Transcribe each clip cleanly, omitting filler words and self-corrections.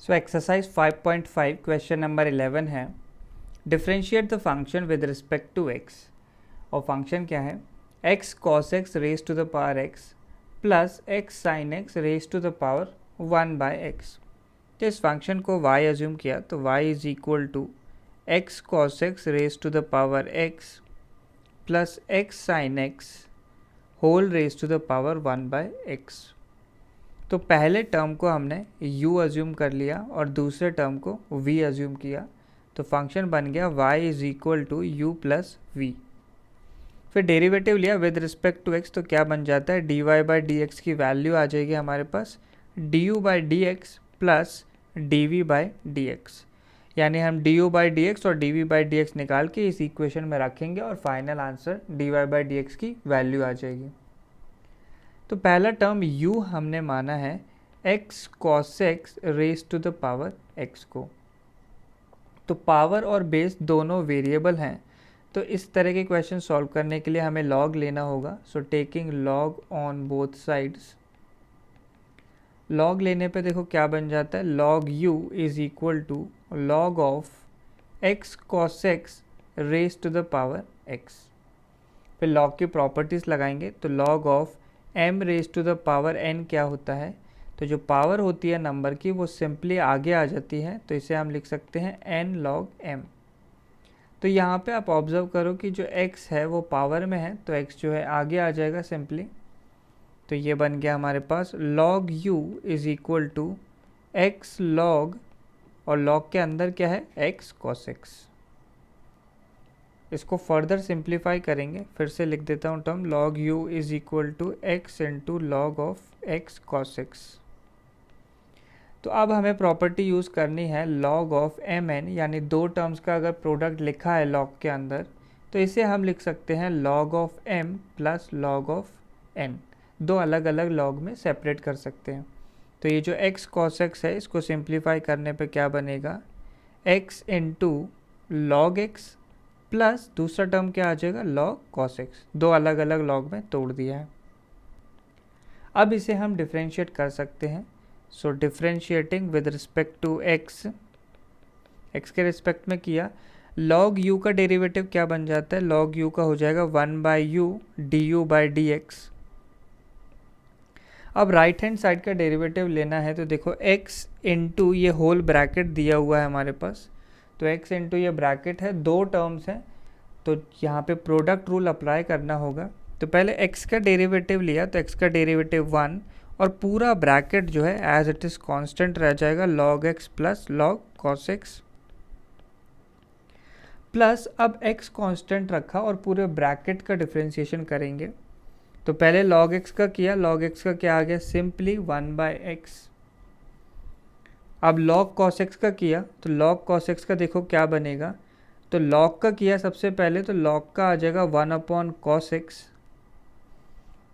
So exercise 5.5 question number 11 है, differentiate the function with respect to X. और function क्या है, X cos X raise to the power X plus X sine X raise to the power 1 by X. तो इस function को y assume किया तो y is equal to X cos X raise to the power X plus X sine X whole raise to the power 1 by X. तो पहले term को हमने u assume कर लिया और दूसरे टर्म को v एज्यूम किया, तो फंक्शन बन गया y is equal to U plus V. फिर डेरिवेटिव लिया विद रिस्पेक्ट टू x, तो क्या बन जाता है, dy बाई डी एक्स की वैल्यू आ जाएगी हमारे पास du by D X plus dv by D X. यानी हम du बाई डी एक्स और dv बाई डी एक्स निकाल के इस इक्वेशन में रखेंगे और final answer dy by D X की वैल्यू आ जाएगी। तो पहला टर्म u हमने माना है x cos x raise to the power x को। तो पावर और बेस दोनों वेरिएबल हैं, तो इस तरह के क्वेश्चन सॉल्व करने के लिए हमें log लेना होगा। So taking log on both sides, log लेने पे देखो क्या बन जाता है, log u is equal to log of x cos x raise to the power x। फिर log की प्रॉपर्टीज लगाएंगे, तो log of m raise to the power n क्या होता है, तो जो पावर होती है नंबर की वो सिंपली आगे आ जाती है, तो इसे हम लिख सकते हैं n log m। तो यहाँ पे आप ऑब्जर्व करो कि जो x है वो पावर में है, तो x जो है आगे आ जाएगा सिंपली। तो ये बन गया हमारे पास log u is equal to x log, और log के अंदर क्या है, x cos x। इसको फर्दर सिंप्लीफाई करेंगे, फिर से लिख देता हूँ term log u is equal to x into log of x cos x। तो अब हमें प्रॉपर्टी यूज़ करनी है log ऑफ mn, यानी दो टर्म्स का अगर प्रोडक्ट लिखा है log के अंदर, तो इसे हम लिख सकते हैं log of m plus log of n। दो अलग अलग log में सेपरेट कर सकते हैं। तो ये जो x cos x है, इसको सिंप्लीफाई करने पे क्या बनेगा, x into log x plus दूसरा टर्म क्या आ जाएगा, log cos x। दो अलग अलग log में तोड़ दिया है। अब इसे हम डिफ्रेंशिएट कर सकते हैं। So differentiating with respect to x, x के रिस्पेक्ट में किया, log u का डेरिवेटिव क्या बन जाता है, log u का हो जाएगा 1 by U du by D x. अब राइट हैंड साइड का डेरिवेटिव लेना है, तो देखो x इंटू ये होल ब्रैकेट दिया हुआ है हमारे पास, तो x इंटू ये ब्रैकेट है, दो टर्म्स हैं, तो यहाँ पे प्रोडक्ट रूल अप्लाई करना होगा। तो पहले x का डेरिवेटिव लिया, तो x का डेरिवेटिव 1 और पूरा ब्रैकेट जो है एज इट इज़ कांस्टेंट रह जाएगा, log x plus log cos x plus अब x कांस्टेंट रखा और पूरे ब्रैकेट का डिफ्रेंशिएशन करेंगे। तो पहले log x का किया, log x का क्या आ गया, सिंपली 1 बाई एक्स। अब log cos x का किया, तो log cos x का देखो क्या बनेगा, तो log का किया सबसे पहले, तो log का आ जाएगा 1 अपॉन cos x।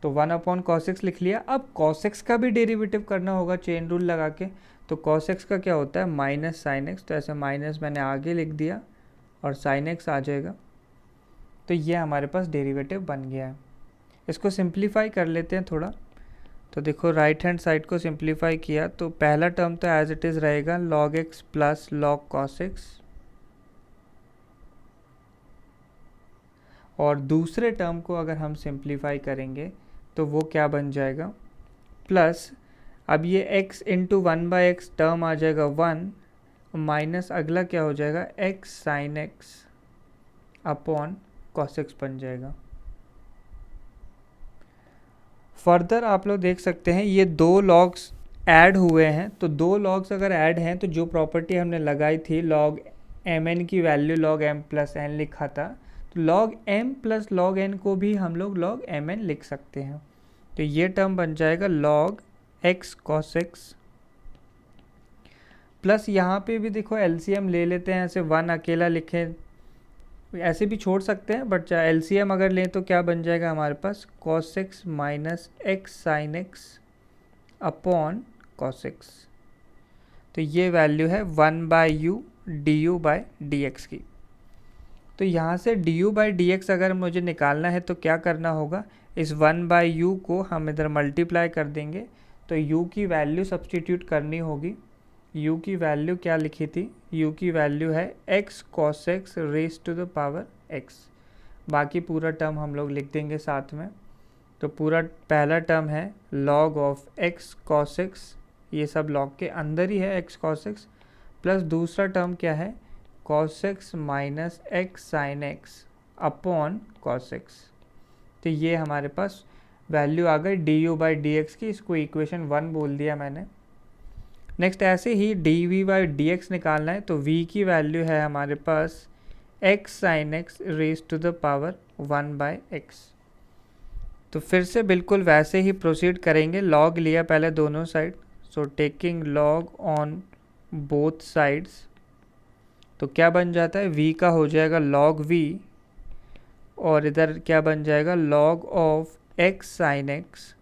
तो 1 अपॉन cos x लिख लिया। अब cos x का भी डेरिवेटिव करना होगा चेन रूल लगा के, तो cos x का क्या होता है, माइनस साइन x। तो ऐसे माइनस मैंने आगे लिख दिया और साइन x आ जाएगा। तो ये हमारे पास डेरिवेटिव बन गया है। इसको सिंप्लीफाई कर लेते हैं थोड़ा। तो देखो राइट हैंड साइड को सिंप्लीफाई किया, तो पहला टर्म तो एज इट इज़ रहेगा log x plus log cos x, और दूसरे टर्म को अगर हम सिंप्लीफाई करेंगे तो वो क्या बन जाएगा, प्लस अब ये x into 1 by x term आ जाएगा 1, माइनस अगला क्या हो जाएगा, x sine x upon cos x बन जाएगा। फर्दर आप लोग देख सकते हैं ये दो लॉग्स ऐड हुए हैं, तो दो लॉग्स अगर ऐड हैं तो जो प्रॉपर्टी हमने लगाई थी log mn की value log m plus n लिखा था, तो log m plus log n को भी हम लोग log mn लिख सकते हैं। तो ये टर्म बन जाएगा log x cos x plus यहाँ पे भी देखो LCM ले लेते हैं, ऐसे 1 अकेला लिखें, ऐसे भी छोड़ सकते हैं, बट LCM अगर लें तो क्या बन जाएगा हमारे पास, cos x minus x sine x upon cos x। तो ये वैल्यू है 1 by U du by D X की। तो यहाँ से du बाई डी एक्स अगर मुझे निकालना है तो क्या करना होगा, इस 1 बाई यू को हम इधर मल्टीप्लाई कर देंगे, तो u की वैल्यू सब्सटीट्यूट करनी होगी u की वैल्यू क्या लिखी थी, u की वैल्यू है x cos x raise to the power x। बाकी पूरा टर्म हम लोग लिख देंगे साथ में। तो पूरा पहला टर्म है log of x cos x, ये सब log के अंदर ही है x cos x, प्लस दूसरा टर्म क्या है cos x minus x sin x upon cos x। तो ये हमारे पास वैल्यू आ गई du बाई डी एक्स की, इसको इक्वेशन 1 बोल दिया मैंने। नेक्स्ट ऐसे ही dv बाई डी एक्स निकालना है, तो v की वैल्यू है हमारे पास x sin x raise to the power 1 by X. तो फिर से बिल्कुल वैसे ही प्रोसीड करेंगे, log लिया पहले दोनों side, so taking log on both sides, तो क्या बन जाता है v का हो जाएगा log v, और इधर क्या बन जाएगा log of x sin x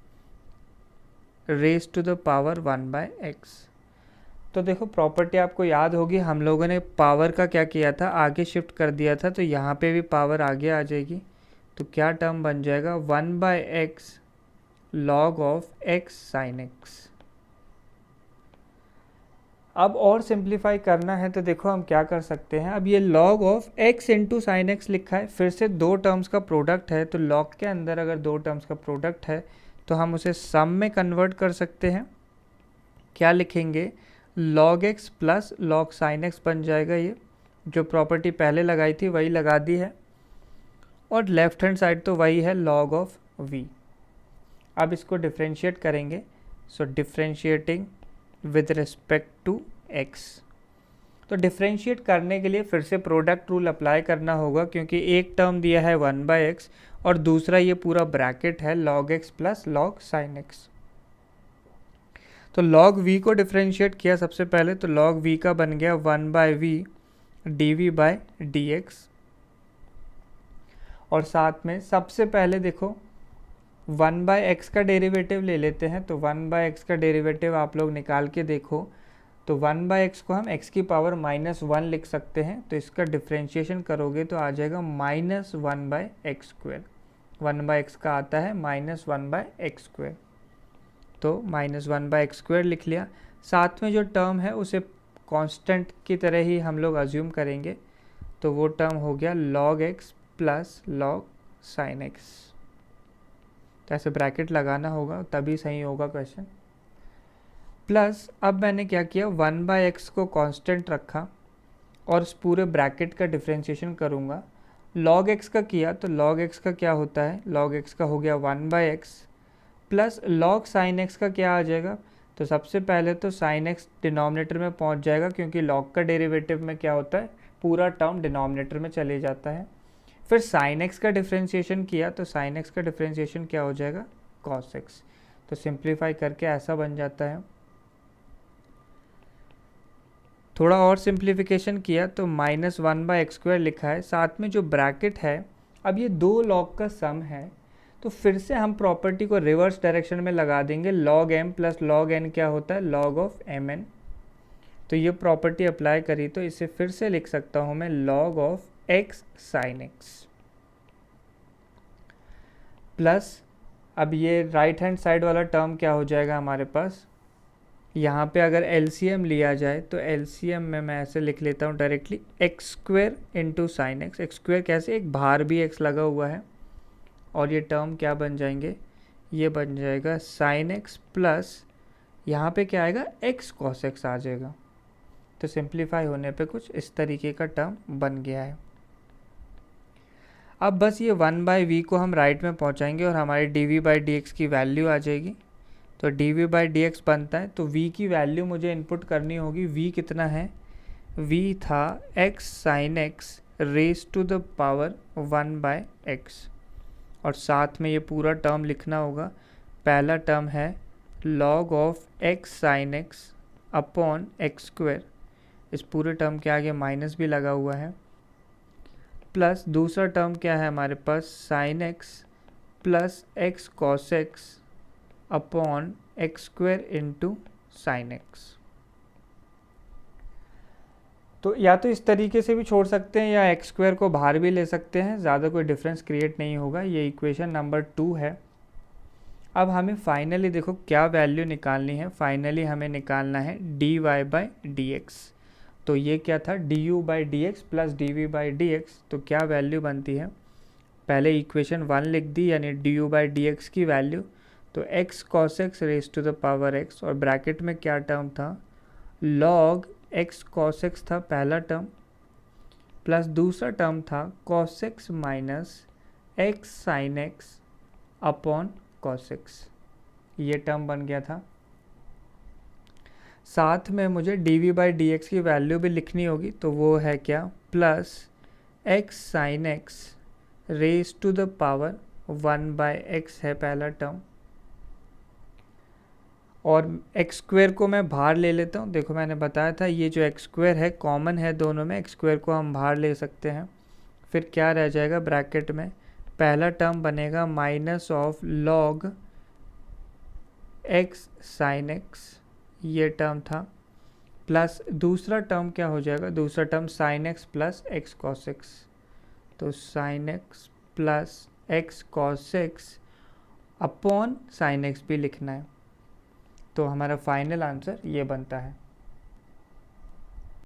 raise to the power 1 by x। तो देखो प्रॉपर्टी आपको याद होगी, हम लोगों ने पावर का क्या किया था, आगे शिफ्ट कर दिया था, तो यहाँ पे भी पावर आगे आ जाएगी। तो क्या टर्म बन जाएगा 1 by X log of x sin x। अब और सिंप्लीफाई करना है तो देखो हम क्या कर सकते हैं, अब ये log of x into sine x लिखा है, फिर से दो टर्म्स का प्रोडक्ट है, तो log के अंदर अगर दो टर्म्स का प्रोडक्ट है तो हम उसे सम में कन्वर्ट कर सकते हैं। क्या लिखेंगे log x plus log sine x बन जाएगा, ये जो प्रॉपर्टी पहले लगाई थी वही लगा दी है, और लेफ्ट हैंड साइड तो वही है log ऑफ v। अब इसको डिफ्रेंशिएट करेंगे, so differentiating with respect to x। तो डिफ्रेंशिएट करने के लिए फिर से प्रोडक्ट रूल अप्लाई करना होगा, क्योंकि एक टर्म दिया है 1 बाय एक्स और दूसरा ये पूरा ब्रैकेट है log x plus log sign x. तो log v को डिफ्रेंशिएट किया सबसे पहले, तो log v का बन गया 1 by V dv by dx, और साथ में सबसे पहले देखो 1 बाय एक्स का डेरिवेटिव ले लेते हैं। तो 1 बाय एक्स का डेरिवेटिव आप लोग निकाल के देखो, तो 1 बाय एक्स को हम x की पावर -1 लिख सकते हैं, तो इसका डिफ्रेंशिएशन करोगे तो आ जाएगा -1 by X square. 1 by X का आता है -1 बाय एक्स स्क्वेयर, तो -1 बाय एक्स स्क्वेयर लिख लिया। साथ में जो टर्म है उसे कांस्टेंट की तरह ही हम लोग अज्यूम करेंगे, तो वो टर्म हो गया log x plus log sign x. तो ऐसे ब्रैकेट लगाना होगा तभी सही होगा क्वेश्चन। प्लस अब मैंने क्या किया 1 बाय एक्स को कांस्टेंट रखा और इस पूरे ब्रैकेट का डिफ्रेंशिएशन करूँगा। log x का किया तो log x का क्या होता है, log x का हो गया 1 by X plus log sine x का क्या आ जाएगा, तो सबसे पहले तो साइन x डिनोमिनेटर में पहुंच जाएगा, क्योंकि log का डेरिवेटिव में क्या होता है पूरा टर्म डिनोमिनेटर में चले जाता है। फिर साइन x का डिफ्रेंशिएशन किया तो साइन x का डिफ्रेंशिएशन क्या हो जाएगा cos x। तो सिंप्लीफाई करके ऐसा बन जाता है। थोड़ा और सिंप्लीफिकेशन किया तो -1 बाय एक्स स्क्वायर लिखा है, साथ में जो ब्रैकेट है, अब ये दो log का सम है, तो फिर से हम प्रॉपर्टी को रिवर्स डायरेक्शन में लगा देंगे। log m plus log n क्या होता है log ऑफ mn। तो ये प्रॉपर्टी अप्लाई करी तो इसे फिर से लिख सकता हूँ मैं log of x sin x plus, अब ये राइट हैंड साइड वाला टर्म क्या हो जाएगा हमारे पास, यहाँ पे अगर LCM लिया जाए तो LCM में मैं ऐसे लिख लेता हूँ directly x square into sine x. X square कैसे, एक बाहर भी x लगा हुआ है, और ये टर्म क्या बन जाएंगे, ये बन जाएगा साइन एक्स प्लस यहाँ पे क्या आएगा x cos x आ जाएगा। तो सिंप्लीफाई होने पे कुछ इस तरीके का टर्म बन गया है। अब बस ये 1 बाई वी को हम राइट में पहुंचाएंगे और हमारी dv बाई डी की वैल्यू आ जाएगी। तो dv बाई डी बनता है, तो v की वैल्यू मुझे इनपुट करनी होगी। v कितना है, v था x sin x raise to the power 1 by X, और साथ में ये पूरा टर्म लिखना होगा। पहला टर्म है log of x sin x upon x square, इस पूरे टर्म के आगे माइनस भी लगा हुआ है, प्लस दूसरा टर्म क्या है हमारे पास sine x plus x cos x upon x square into sine x. तो या तो इस तरीके से भी छोड़ सकते हैं या एक्स स्क्वेयर को बाहर भी ले सकते हैं, ज़्यादा कोई डिफरेंस क्रिएट नहीं होगा। ये इक्वेशन नंबर 2 है। अब हमें फाइनली देखो क्या वैल्यू निकालनी है, फाइनली हमें निकालना है dy बाई डी एक्स। तो ये क्या था, du by D X plus dv by D x. तो क्या वैल्यू बनती है, पहले इक्वेशन 1 लिख दी यानी du बाई डी एक्स की वैल्यू, तो x cos x raise to the power x, और ब्रैकेट में क्या टर्म था, log x cos x था पहला टर्म, प्लस दूसरा टर्म था cos x minus x sin x upon cos x, ये टर्म बन गया था। साथ में मुझे dv बाई डी एक्स की वैल्यू भी लिखनी होगी, तो वो है क्या, plus x sin x raise to the power 1 by x है पहला टर्म, और एक्स स्क्वेयर को मैं बाहर ले लेता हूँ। देखो मैंने बताया था ये जो एक्स स्क्वेयर है कॉमन है दोनों में, एक्स स्क्वेयर को हम बाहर ले सकते हैं। फिर क्या रह जाएगा ब्रैकेट में, पहला टर्म बनेगा minus of log x sine x, ये टर्म था, प्लस दूसरा टर्म क्या हो जाएगा, दूसरा term sine x plus x cos x, तो sine x plus x cos x upon sine x भी लिखना है। तो हमारा फाइनल आंसर ये बनता है।